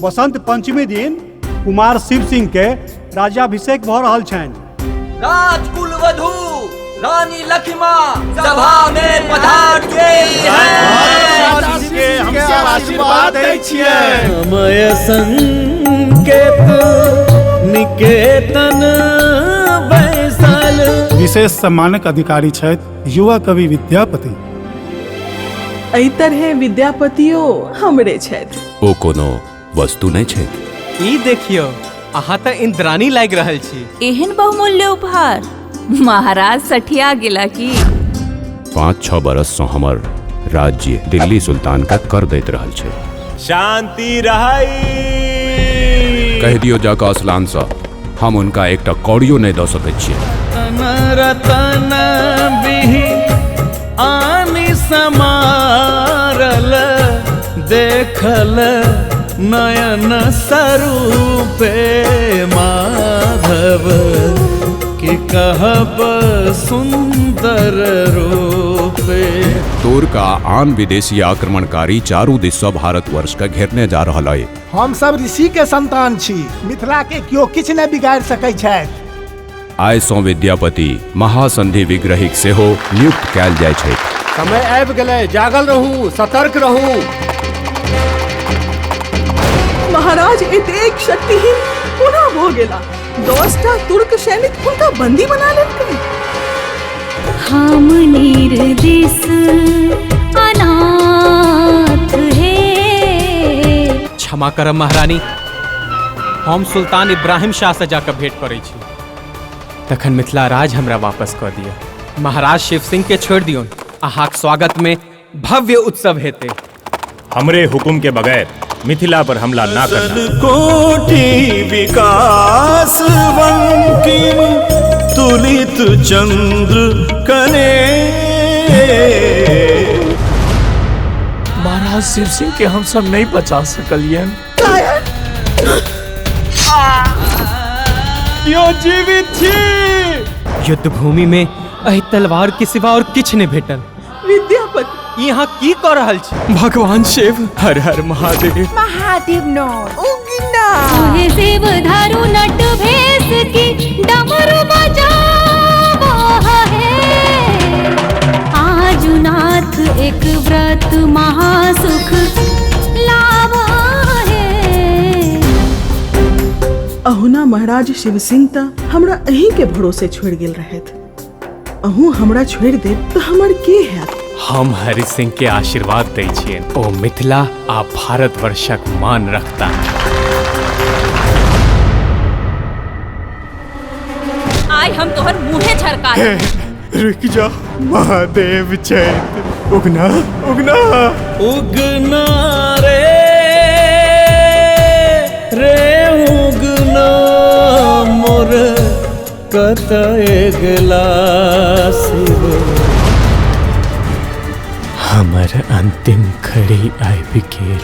बसंत पंचमी दिन कुमार शिव सिंह के राज्याभिषेक भ रहल छनि। राजकुल वधू रानी लक्ष्मा सभा में पधार गई हैं। आशीर्वाद दै छियै। समय संकेत निकेतन बैसल। विशेष सम्मानक अधिकारी छथि युवा कवि विद्यापति। एहि तरहे विद्यापतियो हमरे छथि। ओ कोनो वस्तु नहीं छथि। ई देखियो, अहाँ त इंद्रानी लाग रहल छी। एहन बहुमूल्य उपहार महाराज सठिया गेला की। 5-6 बरस से हमर राज्य दिल्ली सुल्तान का कर दैत रहल छै। शांति रही। कह दियो जाका असलान सा हम उनका एकटा कौड़ियो नहीं दे सकैत छियै। रतन बिहि आनि समारल देखल नयन सरूपे माधव कि कहब सुंदर रूपे। तोर का आन विदेशी आक्रमणकारी चारों दिस से भारतवर्ष का घेरने जा रहा है। हम सब ऋषि के संतान छी, मिथिला के क्यों किछ नहीं बिगाड़ सकै छथि। आय सो विद्यापति महासंधि विग्रहिक से हो नियुक्त कैल जाय छै। समय आबि गेलै, जागल रहू, सतर्क रहू। महाराज एतेक शक्तिहीन कोना भ गेला? 10टा तुर्क सैनिक हुनका बंदी बना लेलकै। हम निर्दिश अनाथ हे। क्षमा करब महारानी, हम सुल्तान इब्राहिम शाह से जाकर भेंट करै छी। तखन मिथिला राज हमरा वापस कऽ दिया। महाराज शिव सिंह के छोड़ दियो। अहाँक स्वागत में भव्य उत्सव हेते। हमरे हुकुम के बगैर मिथिला पर हमला ना करना। कोटि विकास बंकिम तुलित चंद्र कने। महाराज शिव सिंह के हम सब नहीं बचा सकलियन। यो जीवित छी। युद्ध भूमि में एहि तलवार के सिवा और किछ नहीं भेटल। विद्यापति यहाँ की कर रहल छी? भगवान शिव हर हर महादेव। महादेव नो उगना सोहे शिव धारू नट भेस की डमरू बजावा है। आजुनाथ एक व्रत महासुख लावा है। अहुना महाराज शिव सिंह त हमरा अहीं के भरोसे छोड़ गेल रहत। अहू हमरा छोड़ दे तो हमर के हैत? हम हरि सिंह के आशीर्वाद दै छियन। ओ मिथिला आ भारतवर्षक मान रखता। आय हम तोहर मुँहे झरका देब। रुक जा, महादेव चैत उगना उगना उगना रे उगना मोर कतए गेला शिव। हमर अंतिम घड़ी आबि गेल।